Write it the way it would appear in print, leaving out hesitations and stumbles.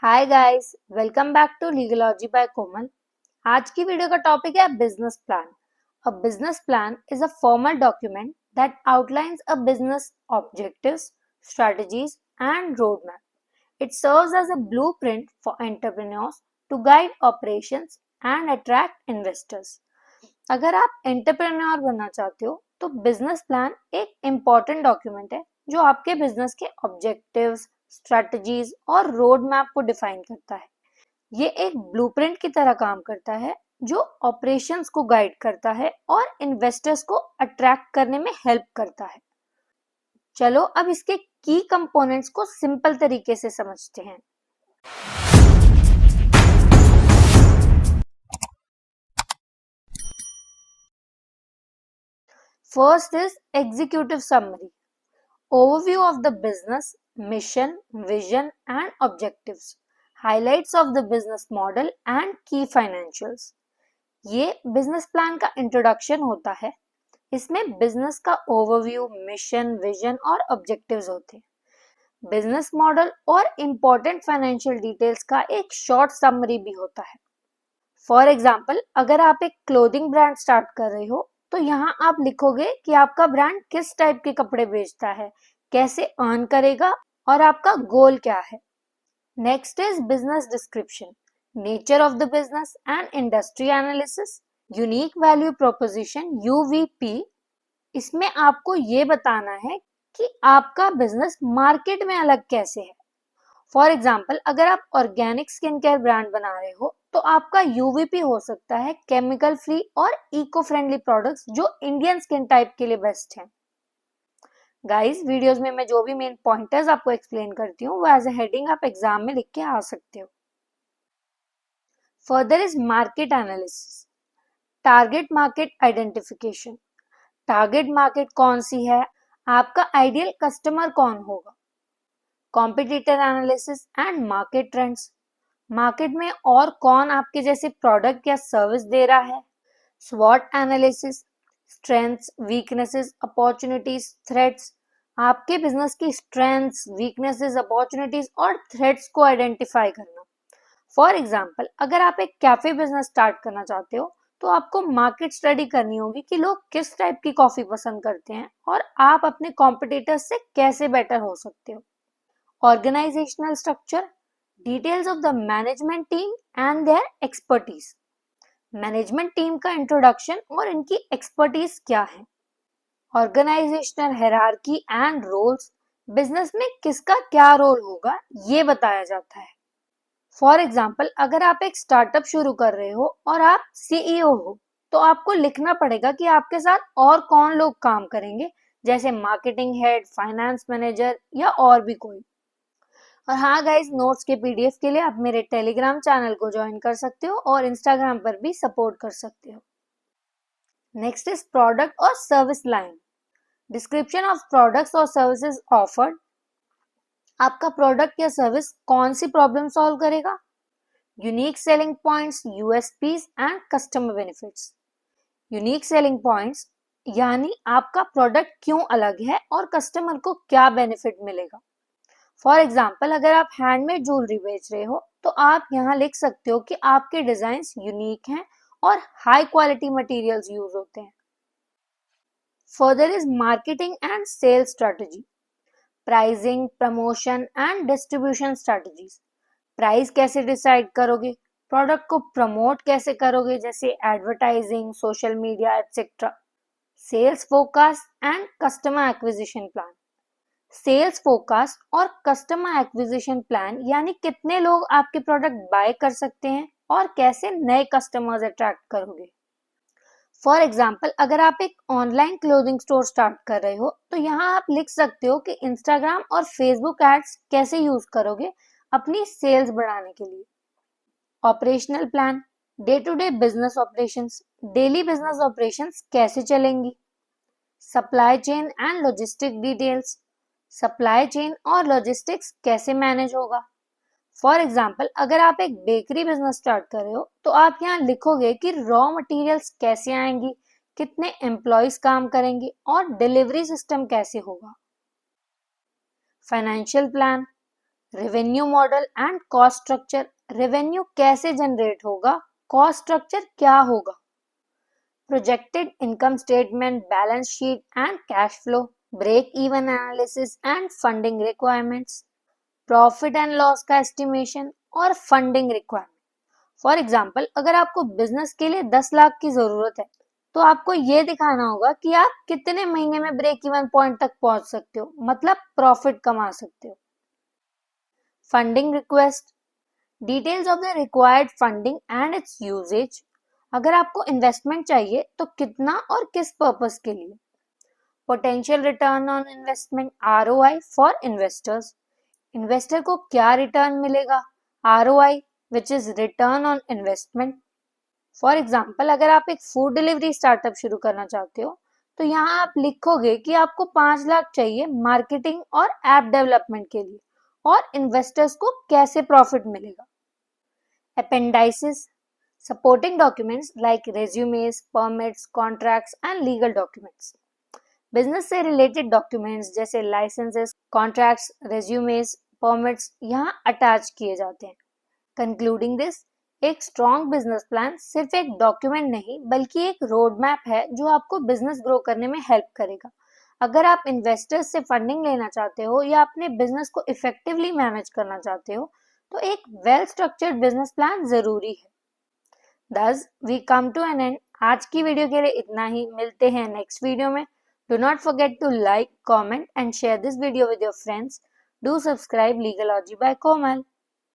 Hi guys, welcome back to Legalogy by Komal. आज की video का टॉपिक है business plan. A business plan is a formal document that outlines a business objectives, strategies and road map. It serves as a blueprint for entrepreneurs to guide operations and attract investors. अगर आप entrepreneur बनना चाहते हो तो business plan एक important document है जो आपके बिजनेस के ऑब्जेक्टिव्स, स्ट्रेटजीज और रोड मैप को डिफाइन करता है। ये एक ब्लूप्रिंट की तरह काम करता है जो ऑपरेशंस को गाइड करता है और इन्वेस्टर्स को अट्रैक्ट करने में हेल्प करता है। चलो अब इसके की कंपोनेंट्स को सिंपल तरीके से समझते हैं। First is executive summary. Overview of the business, mission, vision and objectives. Highlights of the business model and key financials. ये बिजनेस प्लान का इंट्रोडक्शन होता है। इसमें बिजनेस का ओवरव्यू, मिशन, विजन और ऑब्जेक्टिव्स होते हैं। बिजनेस मॉडल और इम्पोर्टेंट फाइनेंशियल डिटेल्स का एक शॉर्ट समरी भी होता है। फॉर एग्जाम्पल, अगर आप एक क्लोथिंग ब्रांड स्टार्ट कर रहे हो तो यहाँ आप लिखोगे कि आपका ब्रांड किस टाइप के कपड़े बेचता है, कैसे अर्न करेगा और आपका गोल क्या है। Next is business description, nature of the business and industry analysis, unique value proposition UVP. इसमें आपको ये बताना है कि आपका बिजनेस मार्केट में अलग कैसे है। फॉर एग्जाम्पल, अगर आप ऑर्गेनिक स्किन केयर ब्रांड बना रहे हो तो आपका यूवीपी हो सकता है केमिकल फ्री और इको फ्रेंडली प्रोडक्ट्स जो इंडियन स्किन टाइप के लिए बेस्ट हैं। गाइस, वीडियोस में मैं जो भी मेन पॉइंटर्स आपको एक्सप्लेन करती हूँ वो एज ए हेडिंग आप एग्जाम में लिख के आ सकते हो। Further is market analysis, target market identification. Target market कौन सी है, आपका आइडियल कस्टमर कौन होगा। Competitor analysis and market trends, market में और कौन आपके जैसे प्रोडक्ट या सर्विस दे रहा है। स्वॉट analysis, strengths, weaknesses, opportunities, threats. आपके बिजनेस की स्ट्रेंथ्स, वीकनेसेस, अपॉर्चुनिटीज और थ्रेट्स को आइडेंटिफाई करना। फॉर एग्जाम्पल, अगर आप एक कैफे बिजनेस स्टार्ट करना चाहते हो तो आपको मार्केट स्टडी करनी होगी कि लोग किस टाइप की कॉफी पसंद करते हैं और आप अपने कॉम्पिटिटर्स से कैसे बेटर हो सकते हो। Organisational structure, details of the management team and their expertise. Management team का इंट्रोडक्शन और इनकी एक्सपर्टीज क्या है। Organisational hierarchy and roles, business में किसका क्या रोल होगा ये बताया जाता है। फॉर एग्जाम्पल, अगर आप एक स्टार्टअप शुरू कर रहे हो और आप सीईओ हो तो आपको लिखना पड़ेगा कि आपके साथ और कौन लोग काम करेंगे, जैसे मार्केटिंग हेड, फाइनेंस मैनेजर या और भी कोई। और हाँ गाइज, नोट्स के पीडीएफ के लिए आप मेरे टेलीग्राम चैनल को ज्वाइन कर सकते हो और इंस्टाग्राम पर भी सपोर्ट कर सकते हो। नेक्स्ट इज प्रोडक्ट और service line, description of products और सर्विसेज ऑफर्ड। आपका प्रोडक्ट या सर्विस कौन सी प्रॉब्लम सॉल्व करेगा। Unique selling points, USPs and customer benefits. Unique selling points यानी आपका प्रोडक्ट क्यों अलग है और कस्टमर को क्या बेनिफिट मिलेगा। फॉर एग्जाम्पल, अगर आप हैंडमेड ज्वेलरी बेच रहे हो तो आप यहाँ लिख सकते हो कि आपके डिजाइन्स यूनिक हैं और हाई क्वालिटी मटेरियल्स यूज होते हैं। Further is marketing and sales strategy, pricing, promotion and distribution strategies. Price कैसे डिसाइड करोगे, प्रोडक्ट को प्रमोट कैसे करोगे, जैसे advertising, social media etcetera. Sales forecast and customer acquisition plan, sales forecast और customer acquisition plan यानी कितने लोग आपके प्रोडक्ट बाय कर सकते हैं और कैसे नए कस्टमर्स अट्रैक्ट करोगे। फॉर एग्जाम्पल, अगर आप एक ऑनलाइन क्लोथिंग स्टोर स्टार्ट कर रहे हो तो यहाँ आप लिख सकते हो कि इंस्टाग्राम और फेसबुक एड्स कैसे यूज करोगे अपनी सेल्स बढ़ाने के लिए। Operational plan, day to day business operations, daily business operations कैसे चलेंगी। Supply chain and logistic details, supply chain और लॉजिस्टिक्स कैसे मैनेज होगा। फॉर एग्जाम्पल, अगर आप एक बेकरी बिजनेस स्टार्ट कर रहे हो तो आप यहाँ लिखोगे कि रॉ मटेरियल्स कैसे आएंगी, कितने एम्प्लॉयज काम करेंगे और डिलीवरी सिस्टम कैसे होगा। Financial plan, revenue model and cost structure, revenue कैसे जनरेट होगा, कॉस्ट स्ट्रक्चर क्या होगा, projected income statement, balance sheet and cash flow, break even analysis and funding requirements, profit and loss का एस्टिमेशन और funding requirement. For example, अगर आपको business के लिए 10 लाख की जरूरत है तो आपको ये दिखाना होगा कि आप कितने महीने में ब्रेक इवन पॉइंट तक पहुंच सकते हो, मतलब प्रॉफिट कमा सकते हो। Funding request, details of the required funding and its usages, अगर आपको इन्वेस्टमेंट चाहिए तो कितना और किस पर्पस के लिए। Potential return on investment, ROI for investors, investor को क्या रिटर्न मिलेगा, ROI which is return on investment. For example, अगर आप एक फूड डिलीवरी स्टार्टअप शुरू करना चाहते हो तो यहाँ आप लिखोगे कि आपको 5 लाख चाहिए मार्केटिंग और ऐप डेवलपमेंट के लिए और इन्वेस्टर्स को कैसे प्रॉफिट मिलेगा। Appendices, supporting documents like resumes, permits, contracts and legal documents, business से रिलेटेड डॉक्यूमेंट्स जैसे लाइसेंसेस, कॉन्ट्रैक्ट्स, रेज्यूमेस, परमिट्स यहाँ अटैच किए जाते हैं। कंक्लूडिंग दिस, एक स्ट्रॉन्ग बिजनेस प्लान सिर्फ एक डॉक्यूमेंट नहीं बल्कि एक रोड मैप है जो आपको बिजनेस ग्रो करने में हेल्प करेगा। अगर आप इन्वेस्टर्स से फंडिंग लेना चाहते हो या अपने बिजनेस को इफेक्टिवली मैनेज करना चाहते हो तो एक वेल स्ट्रक्चर्ड बिजनेस प्लान जरूरी है। Thus, we come to an end. आज की वीडियो के लिए इतना ही, मिलते हैं नेक्स्ट वीडियो में। Do not forget to like, comment and share this video with your friends. Do subscribe Legalogy by Komal.